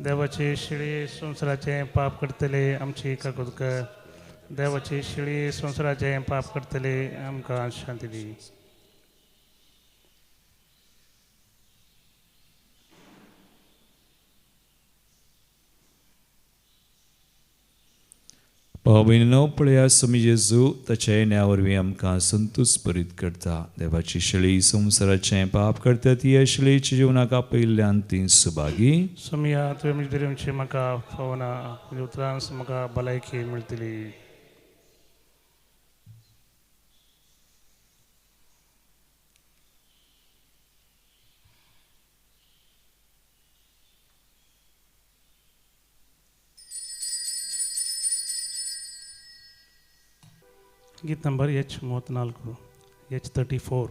देवाची शिडी संवसाराचे पाप करतले आमची काकूत कर. देवाची शिडी संवसाराचे पाप करतले आमकां शांती दी. भावभयणीनो पळया सुमी जेजू ताच्या येण्या वरवीं आमकां संतुश्ट बरीत करता. देवाची शिळी संवसाराचें पाप करता ती ह्या शिळेच्या जिवनाक आपयल्ल्यान ती सुभागी. सुमया तुवें म्हज्या दिवची म्हाका फावना उतरांस म्हाका भलायकी मेळटली. गीत नंबर H34 H34.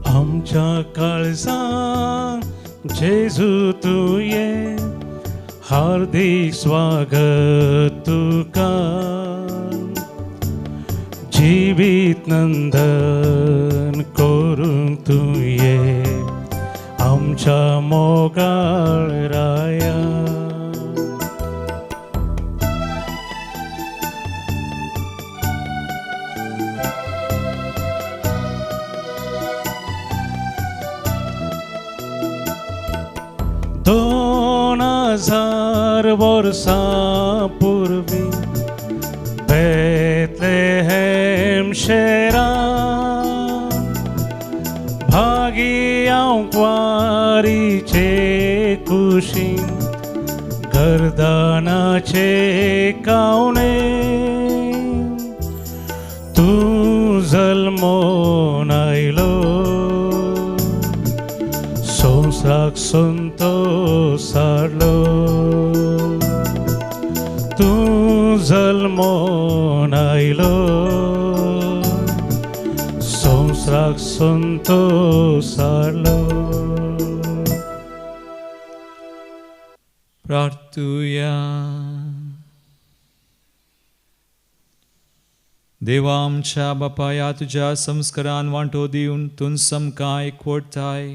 आमच्या काळजांत जेजू तुये हार्दिक स्वागत तुका जिवीत नंदन करूंक तूं ये आमच्या मोगाळ राया. दोन हजार वर्सां पूर्वी बेथलेहेम शहरान भागी हांव वारीचे कुशीन गर्दानाचे कावणे तूं जल्मोन आयलो संवसाराक संतोष हाडलो. तूं जल्मोन आयलो संवसाराक संतोष हाडलो. प्रार्थुया. देवा आमच्या बापाया तुझ्या संस्कारान वांटो दिवन तुन समकां एकवटताय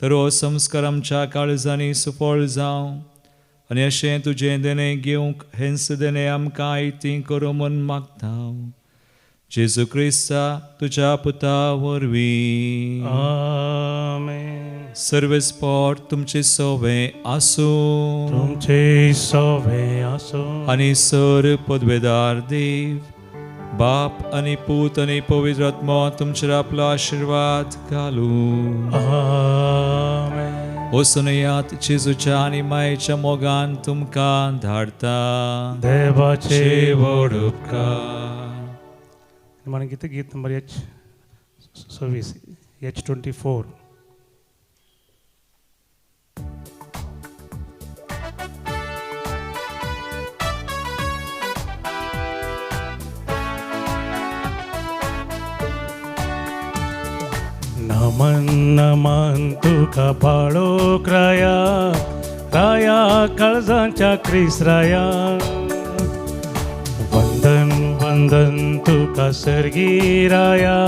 तर हो संस्कार आमच्या काळजांनी सुफळ जावं आनी अशें तुजें देणें घेवंक हेंस देणें आमकां आयतीं करूं म्हूण मागता जेजू क्रिस्ता तुज्या पुता वरवीं. आमेन. सर्वेस्पोर तुमचे सोवे आसूं तुमचे सोवे आसूं आनी सर पदवेदार देव बाप आनी पूत आनी पवित्र आत्मा तुमचेर आपलो आशीर्वाद घालूं. आमेन. वसुनयात जेजूच्या आनी मायेच्या मोगान तुमकां धाडटा देवाचे व्हड उपकार. मन गीत नंबर H24. नमन नमन तुका बाळोक राया राया काळजांच्या क्रिस राया. वंदन वंदन तुका सर्गी राया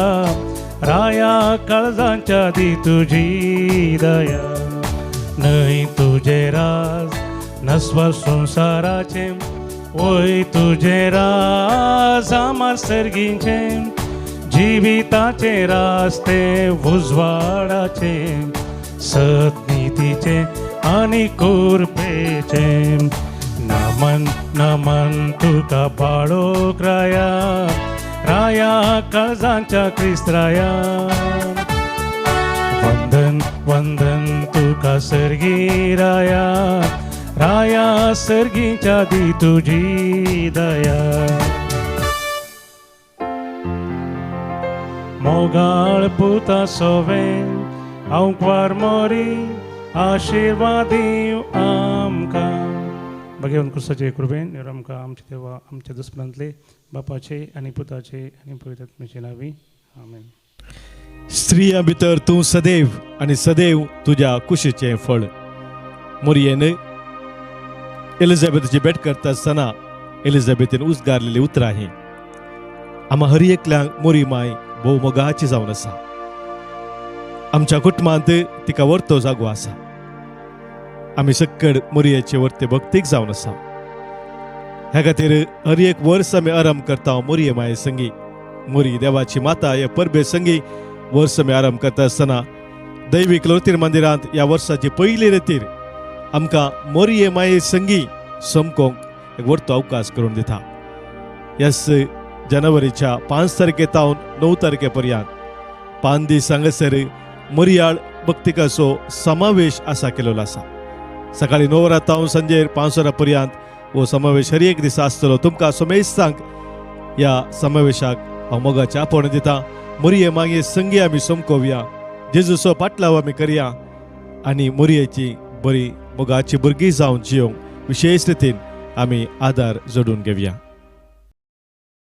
राया काळजांच्या दी तुझी दया. नाही तुझे राज नस्व संसाराचे वय तुझे राज आमार सर्गींचे जिविताचे रास्ते उजवाडाचे सतनितीचे आनी कुरपेचे. नमन नमन तुका बाळोक राया राया काळजांच्या क्रिस्त राया. वंदन वंदन तुका सर्गी राया राया सर्गींच्या दी तुझी दया. मोगाळ पुता सोवे हांव क्वार मोरी आशिर्वाद दिव आमकां. भगवान क्रिस्ताचे कृपेन आमकां आमचे देवा आमच्या दुस्मनांतले बापाचे आनी पुताचे आनी पवित्र आत्म्याचे नांवी आमेन. स्त्रियां भितर तूं सदैव आनी सदैव तुज्या कुशीचें फळ. मोरयेन एलिझाबेथची भेट करता आसतना एलिझाबेथीन उजगारलेली उतरां ही आम्हा हर एकल्यांक मोरी माय भोव मोगाची जावन आसा. आमच्या कुटुंबांत तिका वर्तो जागो आसा. आमी सक्कड मोरयेचे वर्ते भक्तीक जावन आसा. ह्या खातीर हर एक वर्स आमी आराम करता मोरये माये संगी. मोरी देवाची माता ह्या परबे संगी वर्स आमी आराम करता आसतना दैवीक लोतीर मंदिरांत ह्या वर्साची पयली रेतीर आमकां मोरये माये संगी समकोंक एक वर्तो अवकाश करून दिता. ह्याच जानेवारीच्या 5 तारखेतावन 9 तारखेपर्यंत 5 दीस हांगासर मोरयाळ भक्तिकाचो समावेश आसा केलेलो आसा. सकाळी 9 वरांतावन सांजे 5 वरांपर्यंत हो समावेश हर एक दिसा आसतलो. तुमकां सोमेस्तांक ह्या समावेशाक हांव मोगाचें आपण दिता. मोरये मागे संगी आमी समकोवया, जेजूचो पाटलाव आमी करया आनी मोरयेची बरी मोगाची भुरगीं जावन जियोंक विशेश रितीन आमी आदार जोडून घेवया.